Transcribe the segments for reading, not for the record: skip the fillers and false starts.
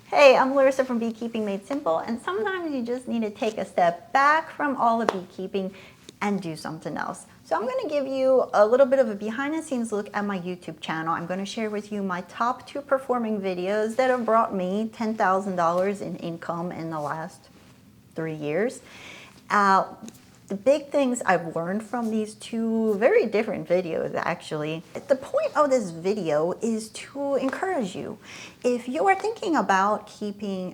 Hey, I'm Larissa from Beekeeping Made Simple, and sometimes you just need to take a step back from all the beekeeping and do something else. So I'm going to give you a little bit of a behind the scenes look at my YouTube channel. I'm going to share with you my top 2 performing videos that have brought me $10,000 in income in the last 3 years. The big things I've learned from these 2 very different videos actually. The point of this video is to encourage you. If you are thinking about having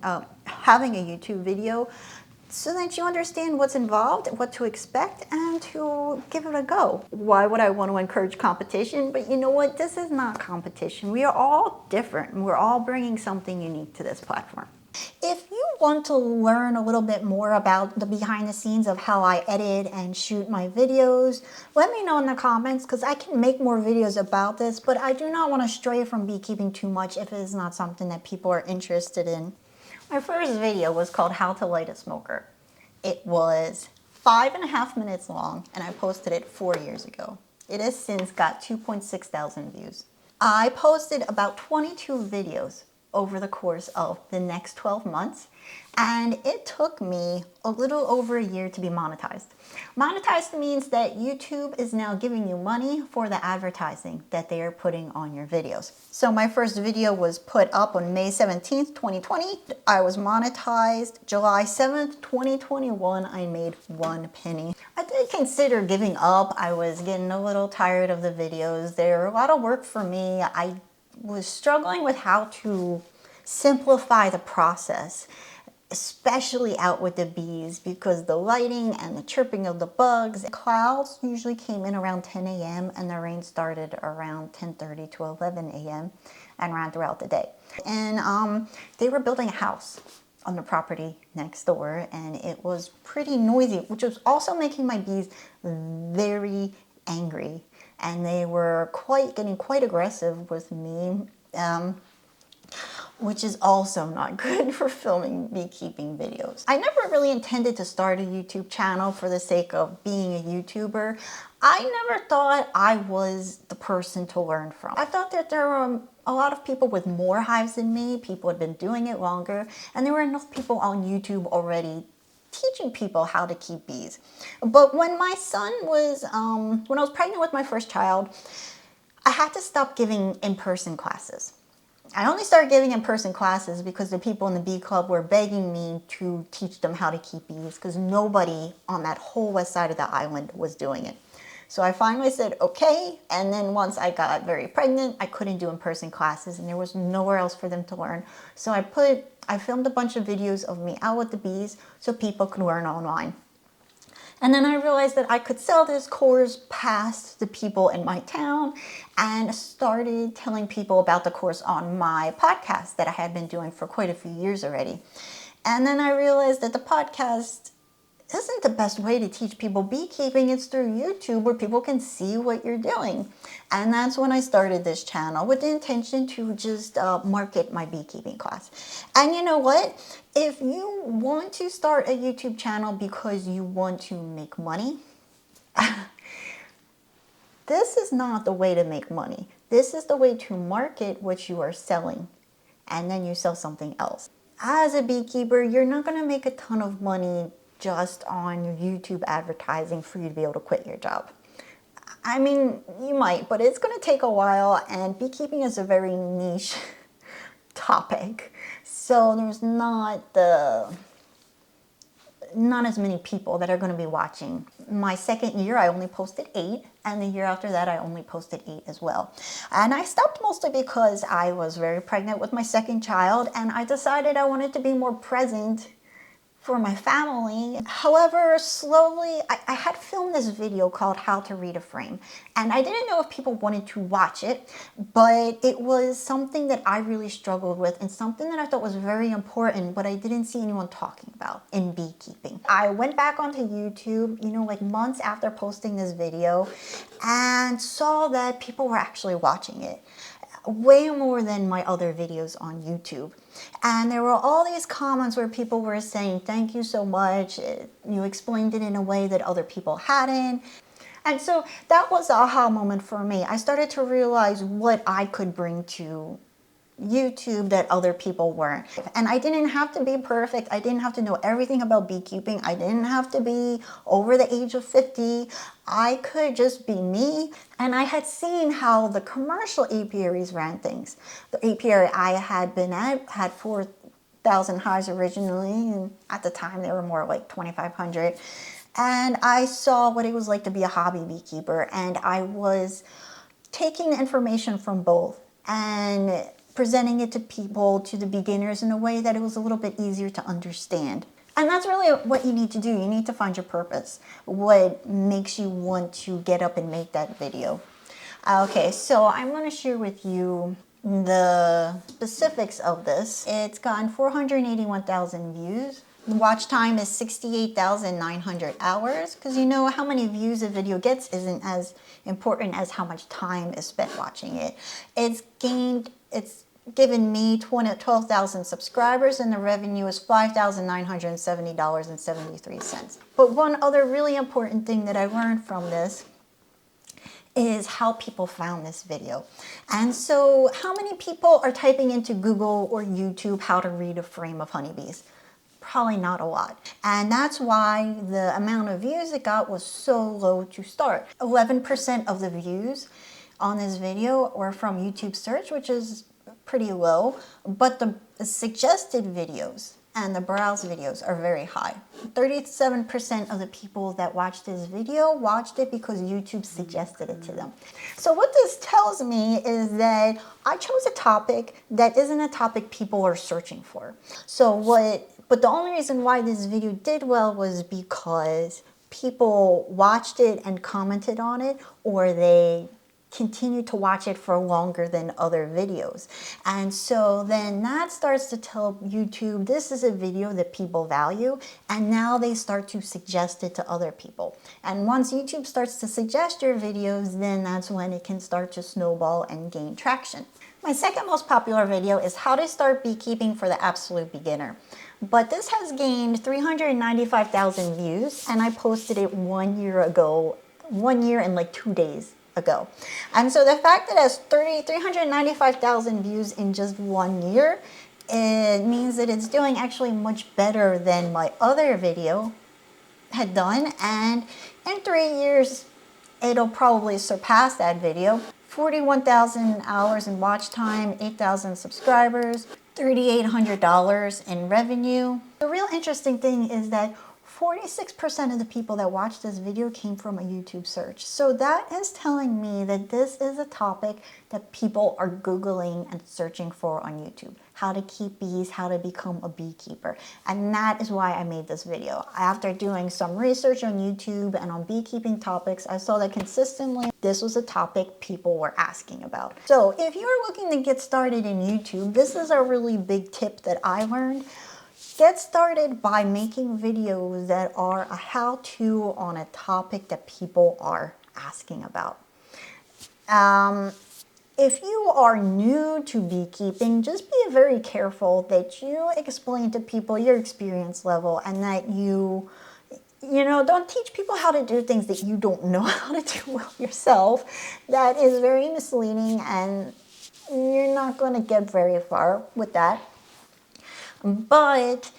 a YouTube video, so that you understand what's involved, what to expect, and to give it a go. Why would I want to encourage competition? But you know what? This is not competition. We are all different, and we're all bringing something unique to this platform. If you want to learn a little bit more about the behind the scenes of how I edit and shoot my videos, let me know in the comments because I can make more videos about this, but I do not want to stray from beekeeping too much if it is not something that people are interested in. My first video was called How to Light a Smoker. It was 5.5 minutes long and I posted it 4 years ago. It has since got 2.6 thousand views. I posted about 22 videos over the course of the next 12 months, and it took me a little over a year to be monetized. Monetized means that YouTube is now giving you money for the advertising that they are putting on your videos. So my first video was put up on May 17th, 2020. I was monetized July 7th, 2021. I made 1 penny. I did consider giving up. I was getting a little tired of the videos. They were a lot of work for me. I was struggling with how to simplify the process, especially out with the bees, because the lighting and the chirping of the bugs. Clouds usually came in around 10 a.m. and the rain started around 10:30 to 11 a.m. and ran throughout the day. And they were building a house on the property next door, and it was pretty noisy, which was also making my bees very angry, and they were getting quite aggressive with me, which is also not good for filming beekeeping videos. I never really intended to start a YouTube channel for the sake of being a YouTuber. I never thought I was the person to learn from. I thought that there were a lot of people with more hives than me, people had been doing it longer, and there were enough people on YouTube already teaching people how to keep bees. But when my son was, when I was pregnant with my first child, I had to stop giving in-person classes. I only started giving in-person classes because the people in the bee club were begging me to teach them how to keep bees because nobody on that whole west side of the island was doing it. So I finally said, okay, and then once I got very pregnant, I couldn't do in-person classes and there was nowhere else for them to learn. So I filmed a bunch of videos of me out with the bees so people could learn online. And then I realized that I could sell this course past the people in my town and started telling people about the course on my podcast that I had been doing for quite a few years already. And then I realized that the podcast isn't the best way to teach people beekeeping. It's through YouTube where people can see what you're doing. And that's when I started this channel with the intention to just market my beekeeping class. And you know what? If you want to start a YouTube channel because you want to make money, this is not the way to make money. This is the way to market what you are selling. And then you sell something else. As a beekeeper, you're not going to make a ton of money just on your YouTube advertising for you to be able to quit your job. I mean, you might, but it's going to take a while, and beekeeping is a very niche topic. So there's not as many people that are going to be watching. My second year, I only posted 8, and the year after that, I only posted 8 as well. And I stopped mostly because I was very pregnant with my second child, and I decided I wanted to be more present for my family. However, slowly, I had filmed this video called How to Read a Frame, and I didn't know if people wanted to watch it, but it was something that I really struggled with and something that I thought was very important, but I didn't see anyone talking about in beekeeping. I went back onto YouTube, like months after posting this video, and saw that people were actually watching it. Way more than my other videos on YouTube. And there were all these comments where people were saying, thank you so much. You explained it in a way that other people hadn't. And so that was the aha moment for me. I started to realize what I could bring to YouTube that other people weren't. And I didn't have to be perfect. I didn't have to know everything about beekeeping. I didn't have to be over the age of 50. I could just be me. And I had seen how the commercial apiaries ran things. The apiary I had been at had 4,000 hives originally, and at the time they were more like 2,500. And I saw what it was like to be a hobby beekeeper, and I was taking the information from both and presenting it to people, to the beginners, in a way that it was a little bit easier to understand. And that's really what you need to do. You need to find your purpose, what makes you want to get up and make that video. Okay, so I'm going to share with you the specifics of this. It's gotten 481,000 views. The watch time is 68,900 hours, because you know how many views a video gets isn't as important as how much time is spent watching it. It's given me 12,000 subscribers, and the revenue is $5,970.73. But one other really important thing that I learned from this is how people found this video. And so how many people are typing into Google or YouTube how to read a frame of honeybees? Probably not a lot. And that's why the amount of views it got was so low to start. 11% of the views on this video were from YouTube search, which is pretty low, but the suggested videos and the browse videos are very high. 37% of the people that watched this video watched it because YouTube suggested it to them. So what this tells me is that I chose a topic that isn't a topic people are searching for. But the only reason why this video did well was because people watched it and commented on it, or they continue to watch it for longer than other videos. And so then that starts to tell YouTube this is a video that people value, and now they start to suggest it to other people. And once YouTube starts to suggest your videos, then that's when it can start to snowball and gain traction. My second most popular video is how to start beekeeping for the absolute beginner. But this has gained 395,000 views, and I posted it 1 year ago, 1 year and like 2 days ago. And so the fact that it has 395,000 views in just 1 year, it means that it's doing actually much better than my other video had done. And in 3 years, it'll probably surpass that video. 41,000 hours in watch time, 8,000 subscribers, $3,800 in revenue. The real interesting thing is that 46% of the people that watched this video came from a YouTube search. So that is telling me that this is a topic that people are Googling and searching for on YouTube. How to keep bees, how to become a beekeeper. And that is why I made this video. After doing some research on YouTube and on beekeeping topics, I saw that consistently this was a topic people were asking about. So if you're looking to get started in YouTube, this is a really big tip that I learned. Get started by making videos that are a how-to on a topic that people are asking about. If you are new to beekeeping, just be very careful that you explain to people your experience level, and that you don't teach people how to do things that you don't know how to do well yourself. That is very misleading, and you're not going to get very far with that. But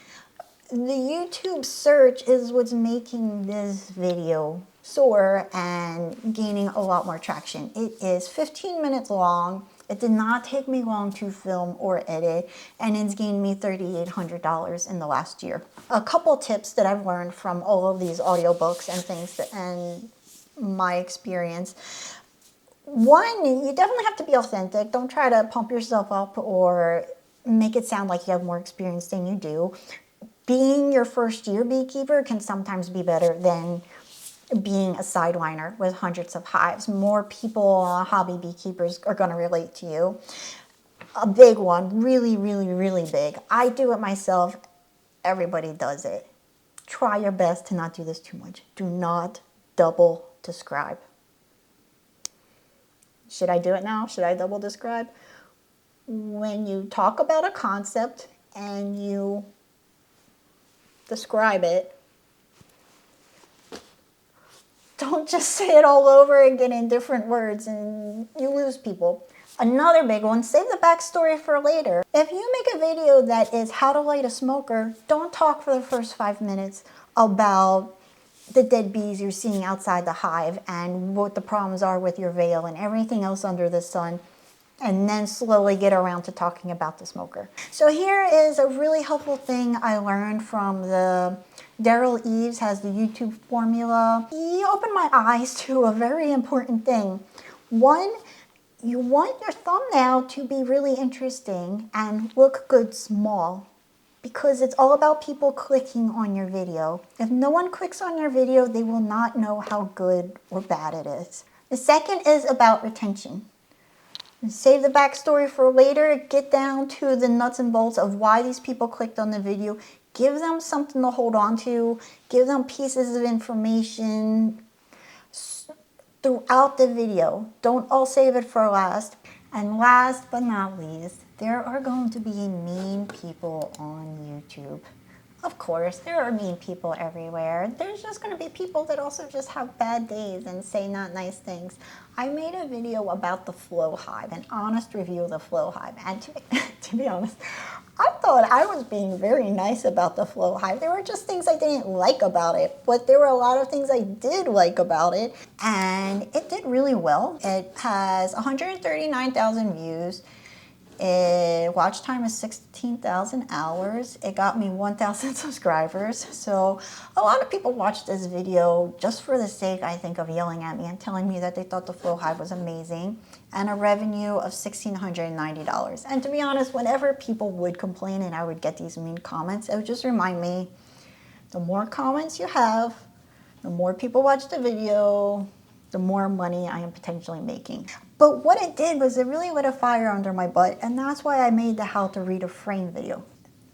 the YouTube search is what's making this video soar and gaining a lot more traction. It is 15 minutes long. It did not take me long to film or edit, and it's gained me $3,800 in the last year. A couple tips that I've learned from all of these audiobooks and things and my experience. One, you definitely have to be authentic. Don't try to pump yourself up or make it sound like you have more experience than you do. Being your first year beekeeper can sometimes be better than being a sideliner with hundreds of hives. More people, hobby beekeepers, are going to relate to you. A big one, really, really, really big. I do it myself. Everybody does it. Try your best to not do this too much. Do not double describe. Should I do it now? Should I double describe? When you talk about a concept and you describe it, don't just say it all over again in different words and you lose people. Another big one, save the backstory for later. If you make a video that is how to light a smoker, don't talk for the first 5 minutes about the dead bees you're seeing outside the hive and what the problems are with your veil and everything else under the sun, and then slowly get around to talking about the smoker. So here is a really helpful thing I learned from Daryl Eves has the YouTube formula. He opened my eyes to a very important thing. One, you want your thumbnail to be really interesting and look good small, because it's all about people clicking on your video. If no one clicks on your video, they will not know how good or bad it is. The second is about retention. Save the backstory for later. Get down to the nuts and bolts of why these people clicked on the video. Give them something to hold on to. Give them pieces of information throughout the video. Don't all save it for last. And last but not least, there are going to be mean people on YouTube. Of course, there are mean people everywhere. There's just going to be people that also just have bad days and say not nice things. I made a video about the flow hive, an honest review of the flow hive. And to be honest, I thought I was being very nice about the flow hive. There were just things I didn't like about it, but there were a lot of things I did like about it. And it did really well. It has 139,000 views. Watch time is 16,000 hours. It got me 1,000 subscribers. So a lot of people watched this video just for the sake, I think, of yelling at me and telling me that they thought the flow hive was amazing, and a revenue of $1,690. And to be honest, whenever people would complain and I would get these mean comments, it would just remind me, the more comments you have, the more people watch the video, the more money I am potentially making. But what it did was it really lit a fire under my butt, and that's why I made the how to read a frame video.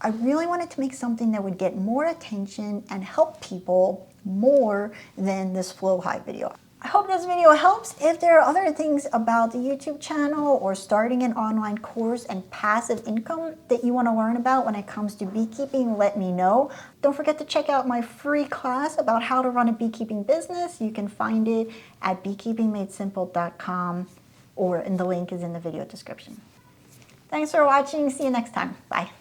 I really wanted to make something that would get more attention and help people more than this flow hive video. I hope this video helps. If there are other things about the YouTube channel or starting an online course and passive income that you want to learn about when it comes to beekeeping, let me know. Don't forget to check out my free class about how to run a beekeeping business. You can find it at beekeepingmadesimple.com, or the link is in the video description. Thanks for watching. See you next time. Bye.